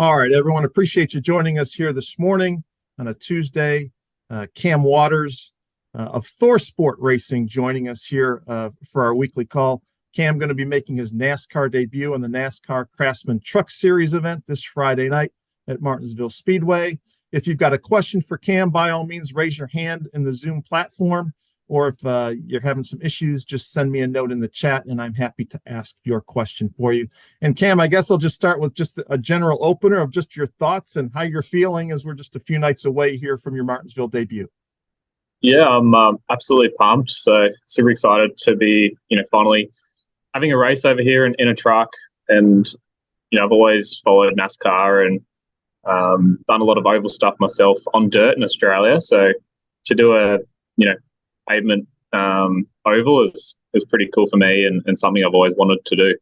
All right, everyone. Appreciate you joining us here this morning on a Tuesday. Cam Waters of Thor Sport Racing joining us here for our weekly call. Cam going to be making his NASCAR debut in the NASCAR Craftsman Truck Series event this Friday night at Martinsville Speedway. If you've got a question for Cam, by all means, raise your hand in the Zoom platform. Or if you're having some issues, just send me a note in the chat, and I'm happy to ask your question for you. And Cam, I guess I'll just start with just a general opener of just your thoughts and how you're feeling as we're just a few nights away here from your Martinsville debut. Yeah, I'm absolutely pumped. So super excited to be, finally having a race over here in a truck. And, I've always followed NASCAR and done a lot of oval stuff myself on dirt in Australia. So to do a, pavement oval is pretty cool for me and something I've always wanted to do.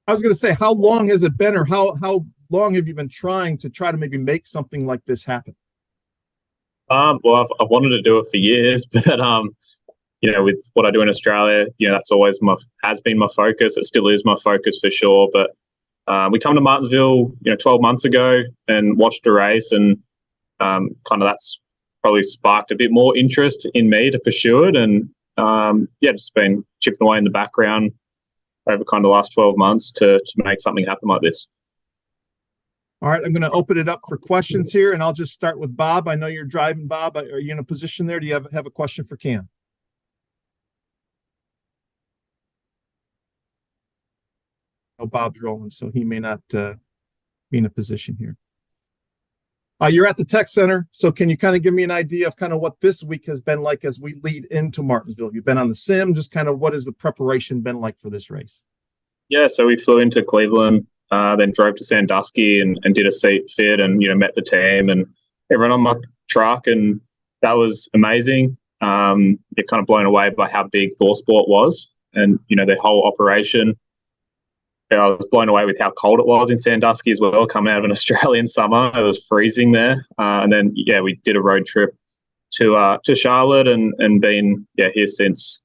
I was going to say, how long has it been, or how long have you been trying to maybe make something like this happen? Well, I've wanted to do it for years, but with what I do in Australia, that's always has been my focus. It still is my focus for sure. But we come to Martinsville, 12 months ago and watched a race, and kind of that's probably sparked a bit more interest in me to pursue it. And just been chipping away in the background over kind of the last 12 months to make something happen like this. All right, I'm going to open it up for questions here, and I'll just start with Bob. I know you're driving, Bob. Are you in a position there? Do you have a question for Cam? Oh, Bob's rolling, so he may not be in a position here. You're at the Tech Center, so can you kind of give me an idea of kind of what this week has been like as we lead into Martinsville? You've been on the sim, just kind of what has the preparation been like for this race? Yeah, so we flew into Cleveland, then drove to Sandusky and did a seat fit and, met the team and everyone on my truck, and that was amazing. You're kind of blown away by how big Thor Sport was and, the whole operation. I was blown away with how cold it was in Sandusky as well, coming out of an Australian summer. It was freezing there. And then, we did a road trip to Charlotte and been here since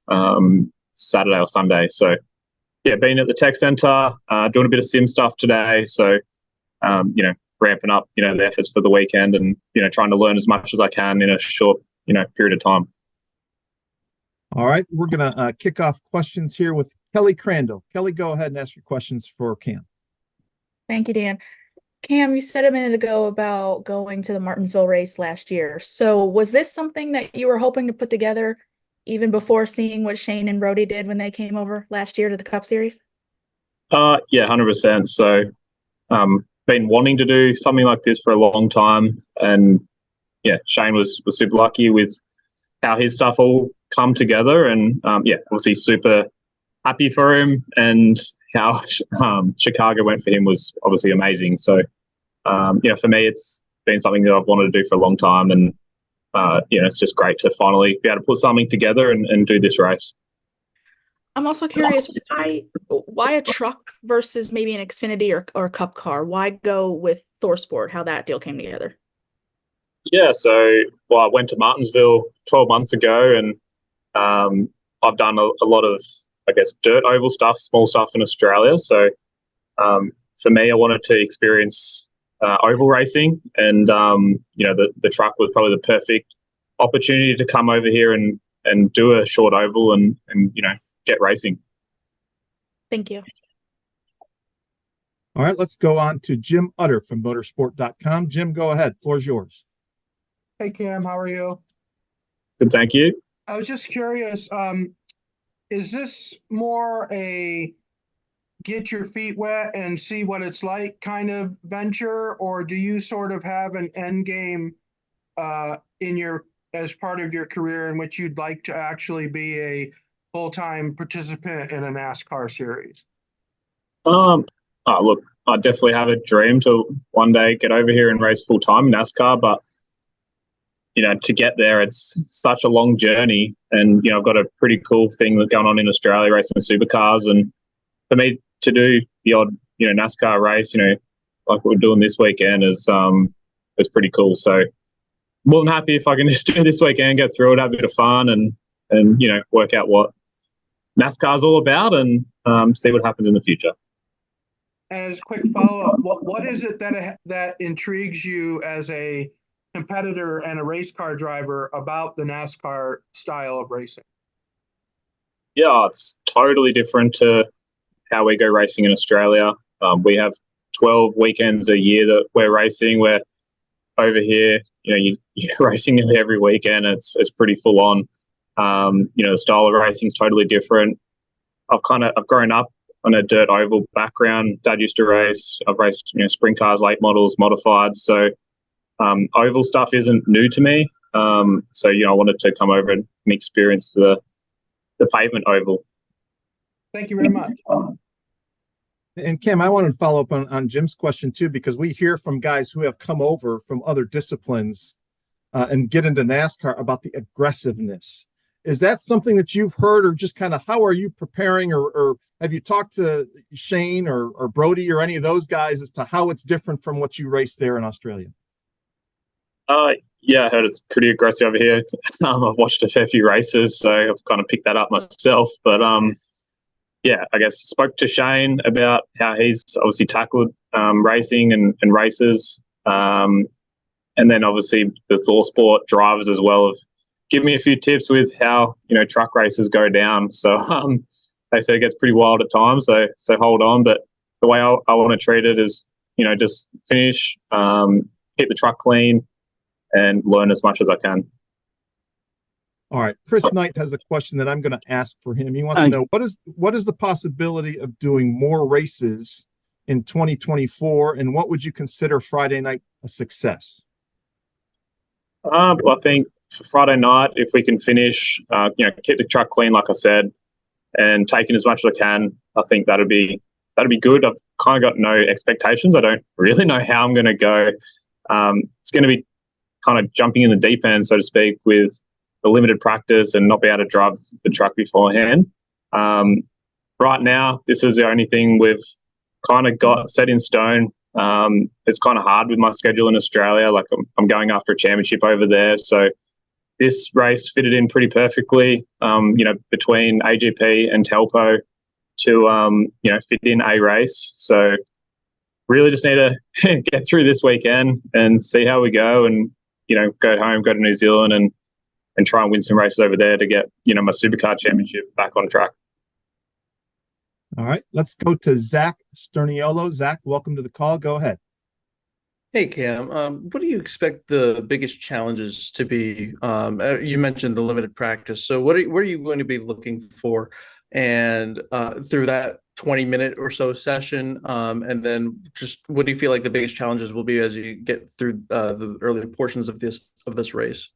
Saturday or Sunday. So, been at the Tech Centre, doing a bit of sim stuff today. So, ramping up, the efforts for the weekend and, trying to learn as much as I can in a short, period of time. All right, we're going to kick off questions here with Kelly Crandall. Kelly, go ahead and ask your questions for Cam. Thank you, Dan. Cam, you said a minute ago about going to the Martinsville race last year. So was this something that you were hoping to put together even before seeing what Shane and Brody did when they came over last year to the Cup Series? Yeah, 100%. So been wanting to do something like this for a long time. And, Shane was super lucky with how his stuff all come together. And, obviously super happy for him, and how Chicago went for him was obviously amazing. So, for me, it's been something that I've wanted to do for a long time, and it's just great to finally be able to put something together and do this race. I'm also curious, why a truck versus maybe an Xfinity or Cup car? Why go with Thor Sport? How that deal came together? Yeah, so I went to Martinsville 12 months ago, and I've done a lot of, I guess, dirt oval stuff, small stuff in Australia. So for me, I wanted to experience oval racing, and the truck was probably the perfect opportunity to come over here and do a short oval and get racing. Thank you. All right, let's go on to Jim Utter from motorsport.com. Jim, go ahead. Floor's yours. Hey, Cam, how are you? Good, thank you. I was just curious, is this more a get your feet wet and see what it's like kind of venture, or do you sort of have an end game as part of your career in which you'd like to actually be a full-time participant in a NASCAR series? Look, I definitely have a dream to one day get over here and race full-time in NASCAR, but to get there, it's such a long journey. And, I've got a pretty cool thing that's going on in Australia, racing supercars. And for me to do the odd, NASCAR race, like we're doing this weekend is pretty cool. So more than happy if I can just do this weekend, get through it, have a bit of fun and work out what NASCAR is all about and see what happens in the future. as a quick follow-up, what is it that intrigues you as a competitor and a race car driver about the NASCAR style of racing? Yeah, it's totally different to how we go racing in Australia. We have 12 weekends a year that we're racing. We're over here, you're racing nearly every weekend. It's pretty full on. The style of racing is totally different. I've grown up on a dirt oval background. Dad used to race. I've raced sprint cars, late models, modifieds. So oval stuff isn't new to me. So I wanted to come over and experience the pavement oval. Thank you very much. And Cam, I wanted to follow up on Jim's question too, because we hear from guys who have come over from other disciplines and get into NASCAR about the aggressiveness. Is that something that you've heard, or just kind of how are you preparing, or have you talked to Shane or Brody or any of those guys as to how it's different from what you raced there in Australia? Yeah, I heard it's pretty aggressive over here. I've watched a fair few races, so I've kind of picked that up myself. But yeah, I guess spoke to Shane about how he's obviously tackled racing and races. And then obviously the ThorSport drivers as well have given me a few tips with how, truck races go down. So they said it gets pretty wild at times. So hold on. But the way I want to treat it is, just finish, keep the truck clean and learn as much as I can. All right. Chris Knight has a question that I'm going to ask for him. He wants to know what is the possibility of doing more races in 2024, and what would you consider Friday night a success? Well, I think for Friday night, if we can finish, keep the truck clean, like I said, and take in as much as I can, I think that'd be good. I've kind of got no expectations. I don't really know how I'm going to go. It's going to be kind of jumping in the deep end, so to speak, with the limited practice and not be able to drive the truck beforehand. Right now, this is the only thing we've kind of got set in stone. It's kind of hard with my schedule in Australia. Like I'm going after a championship over there. So this race fitted in pretty perfectly, between AGP and Telpo to, fit in a race. So really just need to get through this weekend and see how we go and, go home, go to New Zealand and try and win some races over there to get, my supercar championship back on track. All right, let's go to Zach Sterniolo. Zach, welcome to the call. Go ahead. Hey, Cam. What do you expect the biggest challenges to be? You mentioned the limited practice. So what are you going to be looking for and through that 20-minute or so session? And then just what do you feel like the biggest challenges will be as you get through the early portions of this race?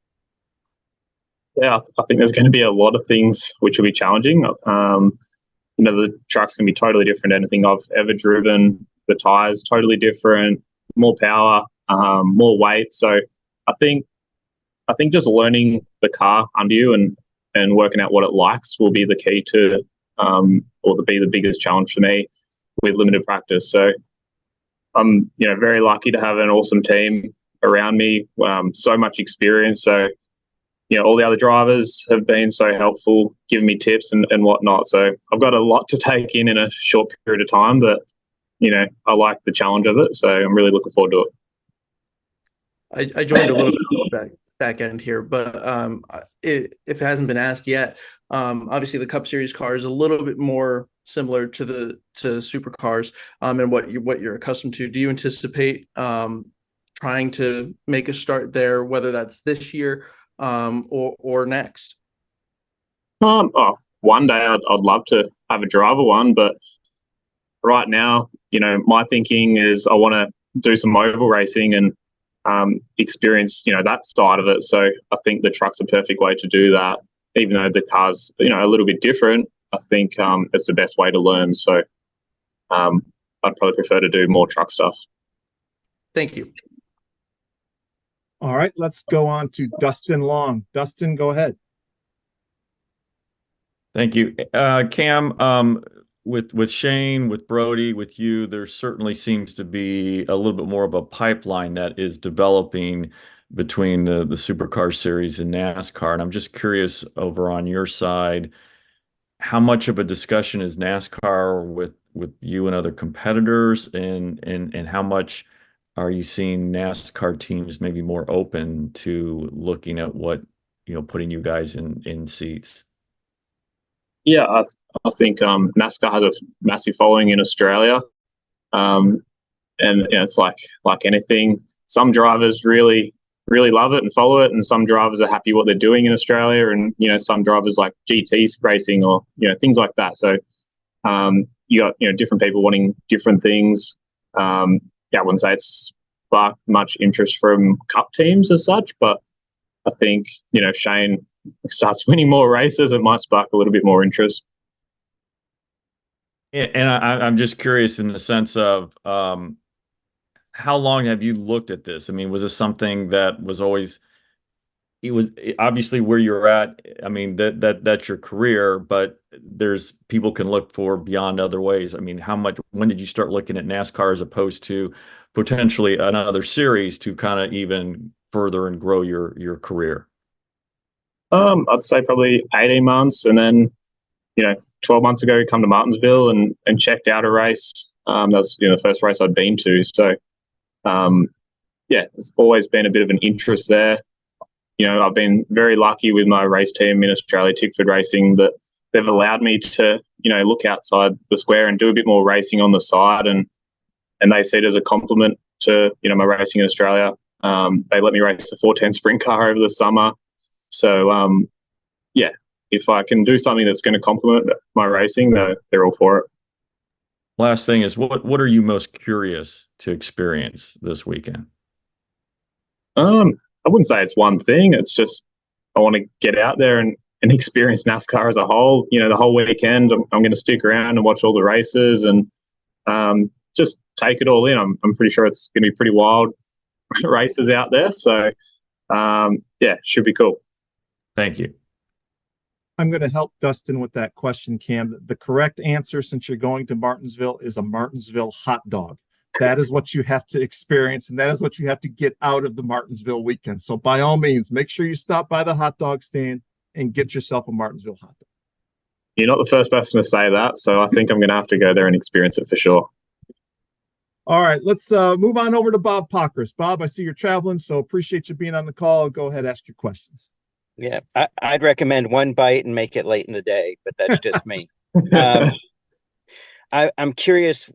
Yeah, I think there's going to be a lot of things which will be challenging. The truck's going to be totally different than anything I've ever driven. The tires totally different, more power, more weight. So I think just learning the car under you and working out what it likes will be the key to, or be the biggest challenge for me with limited practice. So I'm, very lucky to have an awesome team around me, so much experience. So all the other drivers have been so helpful, giving me tips and whatnot. So I've got a lot to take in a short period of time, but, I like the challenge of it. So I'm really looking forward to it. I joined a little bit back end here, but if it hasn't been asked yet, obviously the Cup Series car is a little bit more similar to supercars and what you're accustomed to. Do you anticipate trying to make a start there, whether that's this year or next? One day I'd love to have a driver one, but right now, my thinking is I want to do some oval racing and experience, that side of it. So I think the truck's a perfect way to do that. Even though the car's, a little bit different, I think it's the best way to learn. So I'd probably prefer to do more truck stuff. Thank you. All right, let's go on to Dustin Long. Dustin, go ahead. Thank you. Cam, with Shane, with Brody, with you, there certainly seems to be a little bit more of a pipeline that is developing between the Supercar Series and NASCAR. And I'm just curious over on your side, how much of a discussion is NASCAR with you and other competitors, and how much are you seeing NASCAR teams maybe more open to looking at what, putting you guys in seats? Yeah, I think NASCAR has a massive following in Australia, and it's like anything. Some drivers really love it and follow it, and some drivers are happy what they're doing in Australia, and some drivers like GT racing or things like that. So you got different people wanting different things. Yeah, I wouldn't say it's sparked much interest from cup teams as such, but I think if Shane starts winning more races, it might spark a little bit more interest. And I'm just curious in the sense of how long have you looked at this? I mean, was this something that was always, it was obviously where you're at. I mean, that's your career, but there's people can look for beyond other ways. I mean, when did you start looking at NASCAR as opposed to potentially another series to kind of even further and grow your career? I'd say probably 18 months, and then 12 months ago, come to Martinsville and checked out a race. That was the first race I'd been to. So yeah, it's always been a bit of an interest there. I've been very lucky with my race team in Australia, Tickford Racing, that they've allowed me to look outside the square and do a bit more racing on the side, and they see it as a compliment to my racing in Australia. They let me race a 410 sprint car over the summer. So yeah, if I can do something that's going to complement my racing, they're all for it. Last thing is, what are you most curious to experience this weekend? I wouldn't say it's one thing. It's just I want to get out there and experience NASCAR as a whole. The whole weekend, I'm going to stick around and watch all the races and just take it all in. I'm pretty sure it's going to be pretty wild races out there. So yeah, should be cool. Thank you. I'm going to help Dustin with that question, Cam. The correct answer, since you're going to Martinsville, is a Martinsville hot dog. That is what you have to experience, and that is what you have to get out of the Martinsville weekend. So by all means, make sure you stop by the hot dog stand and get yourself a Martinsville hot dog. You're not the first person to say that, so I think I'm going to have to go there and experience it for sure. All right, let's move on over to Bob Pockris. Bob, I see you're traveling, so appreciate you being on the call. Go ahead, ask your questions. Yeah, I'd recommend one bite and make it late in the day, but that's just me. I'm curious,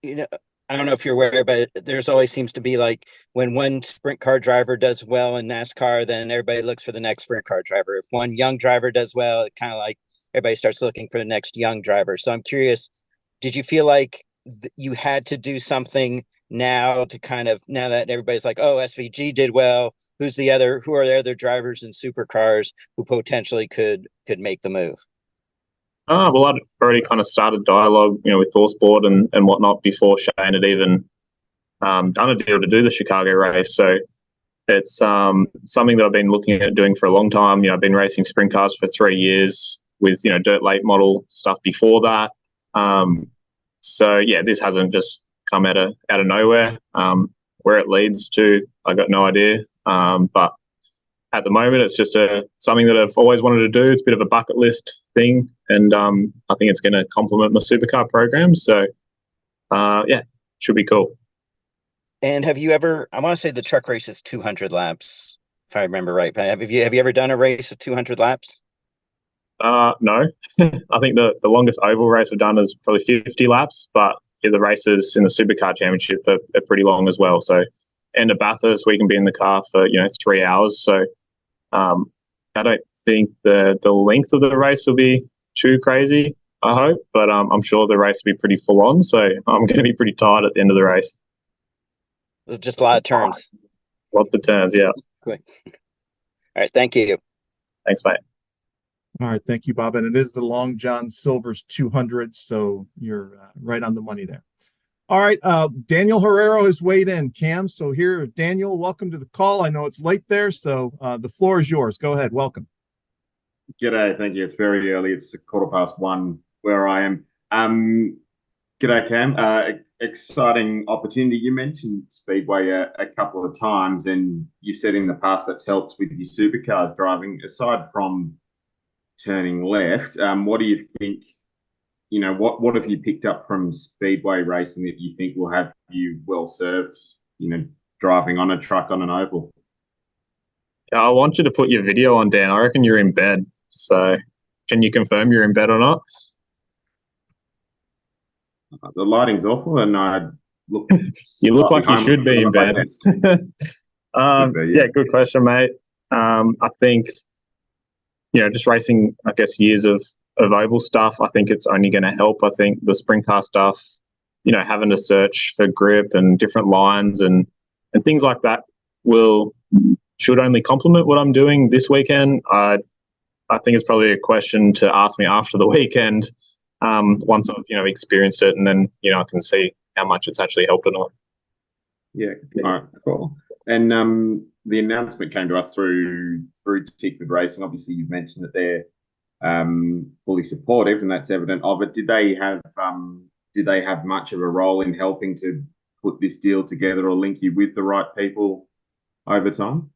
I don't know if you're aware, but there's always seems to be like when one sprint car driver does well in NASCAR, then everybody looks for the next sprint car driver. If one young driver does well, it kind of like everybody starts looking for the next young driver. So I'm curious, did you feel like you had to do something now to kind of, now that everybody's like, oh, SVG did well, who are the other drivers in supercars who potentially could make the move? Well, I'd already kind of started dialogue, with ThorSport and whatnot before Shane had even done a deal to do the Chicago race. So it's something that I've been looking at doing for a long time. I've been racing sprint cars for 3 years with dirt late model stuff before that. So yeah, this hasn't just come out of nowhere. Where it leads to, I got no idea. But at the moment, it's just something that I've always wanted to do. It's a bit of a bucket list thing, and I think it's going to complement my supercar program. So yeah, should be cool. And have you ever? I want to say the truck race is 200 laps, if I remember right. Have you ever done a race of 200 laps? No. I think the longest oval race I've done is probably 50 laps, but yeah, the races in the Supercar Championship are pretty long as well. So end of Bathurst, we can be in the car for 3 hours. So I don't think the length of the race will be too crazy, I hope, but I'm sure the race will be pretty full on. So I'm going to be pretty tired at the end of the race. Just a lot of turns. Lots of turns, yeah. Quick. All right, thank you. Thanks, mate. All right, thank you, Bob. And it is the Long John Silver's 200, so you're right on the money there. All right, Daniel Herrero has weighed in, Cam. So here, Daniel, welcome to the call. I know it's late there, so the floor is yours. Go ahead, welcome. G'day, thank you. It's very early. It's 1:15 where I am. G'day, Cam. Exciting opportunity. You mentioned Speedway a couple of times, and you've said in the past that's helped with your supercars driving. Aside from turning left, what do you think what have you picked up from speedway racing that you think will have you well served, driving on a truck on an oval? I want you to put your video on, Dan. I reckon you're in bed. So can you confirm you're in bed or not? The lighting's awful, and I look. You look like you should be in bed. Yeah, good question, mate. I think, just racing, I guess, years of oval stuff, I think it's only going to help. I think the sprint car stuff, having to search for grip and different lines and things like that should only complement what I'm doing this weekend. I think it's probably a question to ask me after the weekend, once I've experienced it, and then I can see how much it's actually helped or not. Yeah, all right, cool. And the announcement came to us through Tickford Racing. Obviously, you've mentioned that they're fully supportive, and that's evident of it. Did they have much of a role in helping to put this deal together or link you with the right people over time?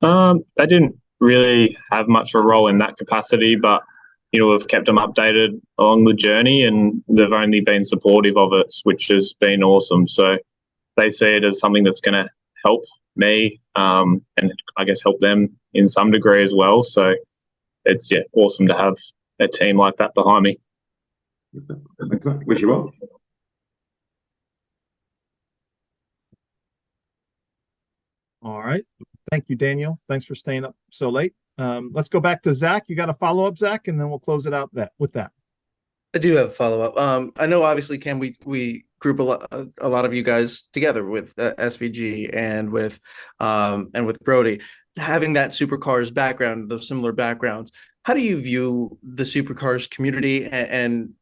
They didn't really have much of a role in that capacity, but we've kept them updated along the journey, and they've only been supportive of it, which has been awesome. So they see it as something that's going to help me, and I guess help them in some degree as well. So it's awesome to have a team like that behind me. Wish you well. All right. Thank you, Daniel. Thanks for staying up so late. Let's go back to Zach. You got a follow-up, Zach, and then we'll close it out with that. I do have a follow-up. I know, obviously, Cam, we group a lot of you guys together with SVG and with Brody, having that supercars background, those similar backgrounds. How do you view the supercars community and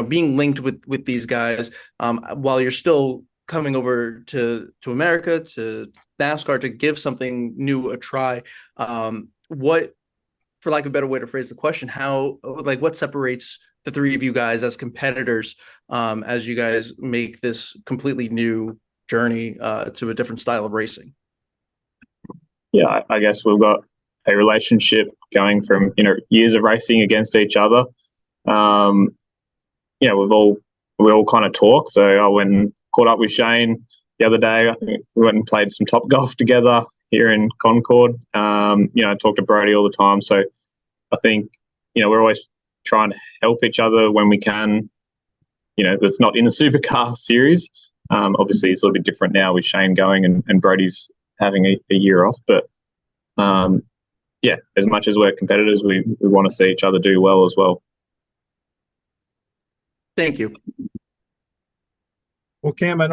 being linked with these guys while you're still coming over to America, to NASCAR, to give something new a try? What, for lack of a better way to phrase the question, what separates the three of you guys as competitors as you guys make this completely new journey to a different style of racing? Yeah, I guess we've got a relationship going from years of racing against each other. We all kind of talk. So I went and caught up with Shane the other day. I think we went and played some top golf together here in Concord. I talk to Brody all the time. So I think we're always trying to help each other when we can. That's not in the Supercar Series. Obviously, it's a little bit different now with Shane going and Brody's having a year off. But as much as we're competitors, we want to see each other do well as well. Thank you. Well, Cam, I know